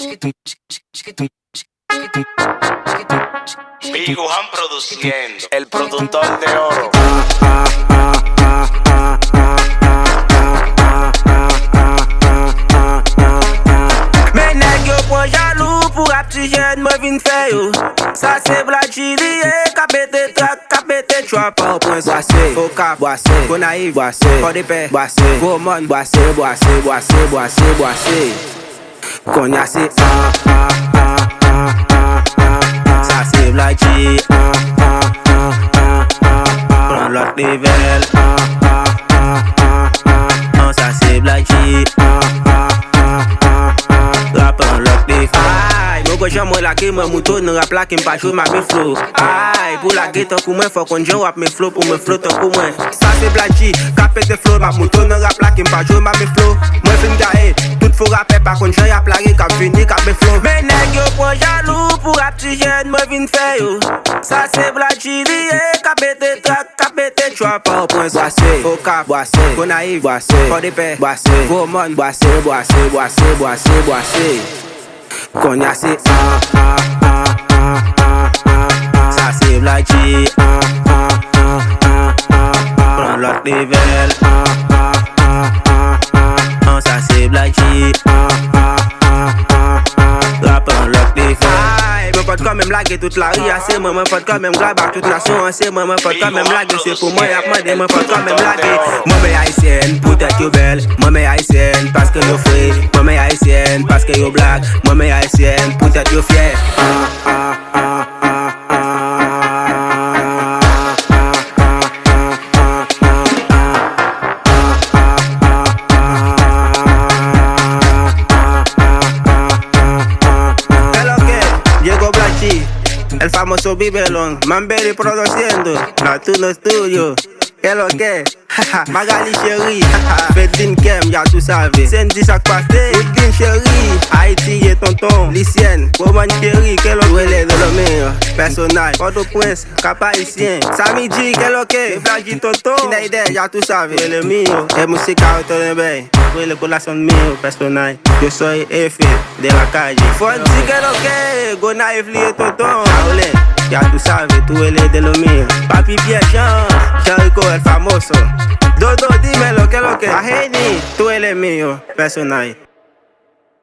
Big Juan produciendo, el productor de oro. Men nèg yo prend jaloux pour a petit jeune, moi vin fè yo. Ça c'est Blachili, kapete trak, kapete trap. Boissé, au cap, boissé, Gonaïve, boissé, pas de paix, boissé, Gourmand, boissé, boissé, boissé, boissé, boissé. Cognassé, ça c'est Blachili, prends l'autre level, ça c'est Blachili. Moi j'aime moi la game, moi mouton ne rap là qui me pas jouer ma flow. Aïe, pour la guette pour moi faut qu'on joue rap mes flow pour me flow tant pour moi. Ça c'est Blachili, capé de flow, ma mouton ne rap là qui me pas jouer ma flow. Moi fin gaé, tout faut rapper par contre j'ai rap là qui cap fini cap me flow. Mais nèg yo prend jaloux pour rap petit jeune, moi vinn faire yo. Ça c'est Blachili, capé de track, capé de trap. Boissé, au cap, boissé, Gonaïve, boissé, pas de paix, boissé, Gourmand, boissé, boissé, boissé, boissé, boissé. Cognassé, ça c'est Blachili, prends l'autre level, ça c'est Blachili, prends l'autre level. Mon pote quand même laguer toute la rue, c'est moi, mon pote quand même grabar toute nation, c'est moi, mon pote quand même laguer, c'est pour moi, y'a demandé, mon pote quand même laguer. Moi mais haïtienne, peut-être yo belle, moi mais haïtienne, parce que yo free, moi mais haïtienne, parce que yo black, moi mais haïtienne, peut-être yo fier. El famoso Bibelón, Mamberi produciendo, Natuno Studio. ¿Qué lo que? Magali chérie, Fedin Kem, ya tu savais. Sandy sac passé, Woodin chérie, Haïti et tonton, Lycienne, Roman chérie, que lo duele de lo mío, personnage, Port-au-Prince, Cap haïtien, Samedi, que lo que? Blachili tonton, Schneider, ya tu savais. Le mío, es música autonome, duele corazón mío, personnage. Yo soy F de la calle. Fonsi, que lo que? Gonaïve et tonton, ya tú sabes, tú eres de lo mío. Papi Piechon, Jericho el famoso. Dodo, dime lo que, Ajeni, tú eres mío, personal.